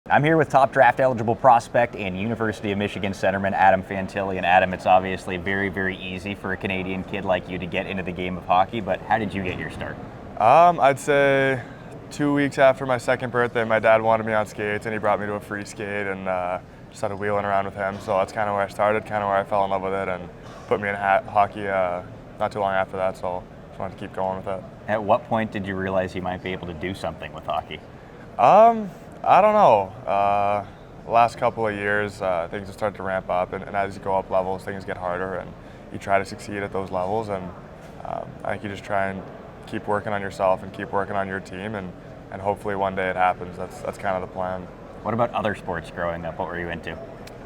I'm here with top draft eligible prospect and University of Michigan centerman Adam Fantilli. And Adam, it's obviously very, very easy for a Canadian kid like you to get into the game of hockey, but how did you get your start? I'd say 2 weeks after my second birthday, my dad wanted me on skates and he brought me to a free skate and just started wheeling around with him. So that's kind of where I started, kind of where I fell in love with it and put me in hockey not too long after that. So just wanted to keep going with it. At what point did you realize you might be able to do something with hockey? I don't know. The last couple of years, things have started to ramp up, and as you go up levels, things get harder, and you try to succeed at those levels. And I think you just try and keep working on yourself and keep working on your team, and hopefully one day it happens. That's kind of the plan. What about other sports growing up? What were you into?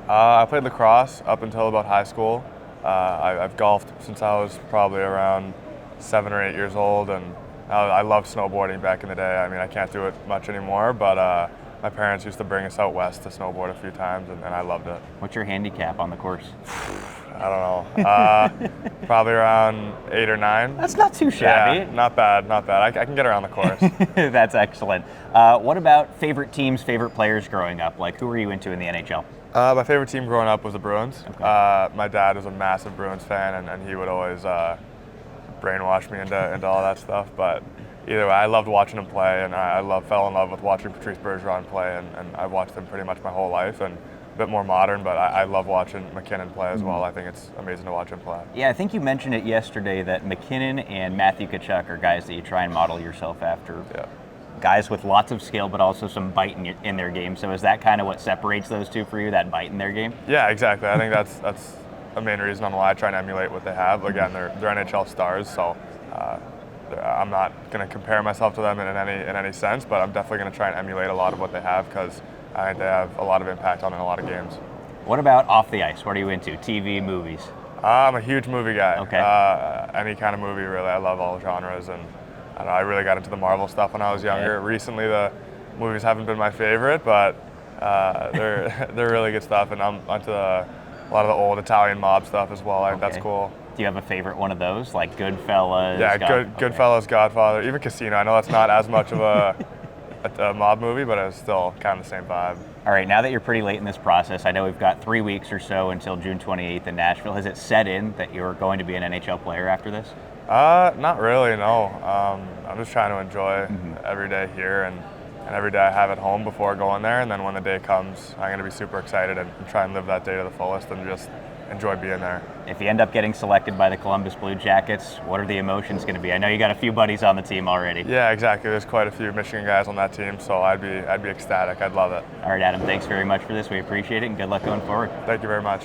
I played lacrosse up until about high school. I've golfed since I was probably around 7 or 8 years old, and I loved snowboarding back in the day. I mean, I can't do it much anymore, but my parents used to bring us out west to snowboard a few times, and I loved it. What's your handicap on the course? I don't know. Probably around 8 or 9. That's not too shabby. Yeah, not bad. I can get around the course. That's excellent. What about favorite teams, favorite players growing up? Like, who were you into in the NHL? My favorite team growing up was the Bruins. Okay. My dad was a massive Bruins fan, and he would always brainwash me into all that stuff. But either way, I loved watching him play, and I fell in love with watching Patrice Bergeron play, and I've watched him pretty much my whole life. And a bit more modern, but I love watching McKinnon play as well. I think it's amazing to watch him play. Yeah, I think you mentioned it yesterday that McKinnon and Matthew Tkachuk are guys that you try and model yourself after. Yeah. Guys with lots of skill, but also some bite in their game. So is that kind of what separates those two for you, that bite in their game? Yeah, exactly. I think that's a main reason on why I try and emulate what they have. Again, they're NHL stars, so I'm not going to compare myself to them in any sense, but I'm definitely going to try and emulate a lot of what they have because I think they have a lot of impact on a lot of games. What about off the ice? What are you into? TV, movies? I'm a huge movie guy. Okay. Any kind of movie, really. I love all genres, and I don't know, I really got into the Marvel stuff when I was younger. Yeah. Recently, the movies haven't been my favorite, but they're really good stuff, and I'm into a lot of the old Italian mob stuff as well. I think that's cool. Do you have a favorite one of those, like Goodfellas? Yeah, Goodfellas, Godfather, even Casino. I know that's not as much of a mob movie, but it's still kind of the same vibe. All right, now that you're pretty late in this process, I know we've got 3 weeks or so until June 28th in Nashville. Has it set in that you're going to be an NHL player after this? Not really, no. I'm just trying to enjoy every day here and every day I have at home before going there. And then when the day comes, I'm going to be super excited and try and live that day to the fullest and just enjoy being there. If you end up getting selected by the Columbus Blue Jackets, what are the emotions going to be? I know you got a few buddies on the team already. Yeah, exactly. There's quite a few Michigan guys on that team, so I'd be ecstatic. I'd love it. All right, Adam, thanks very much for this. We appreciate it, and good luck going forward. Thank you very much.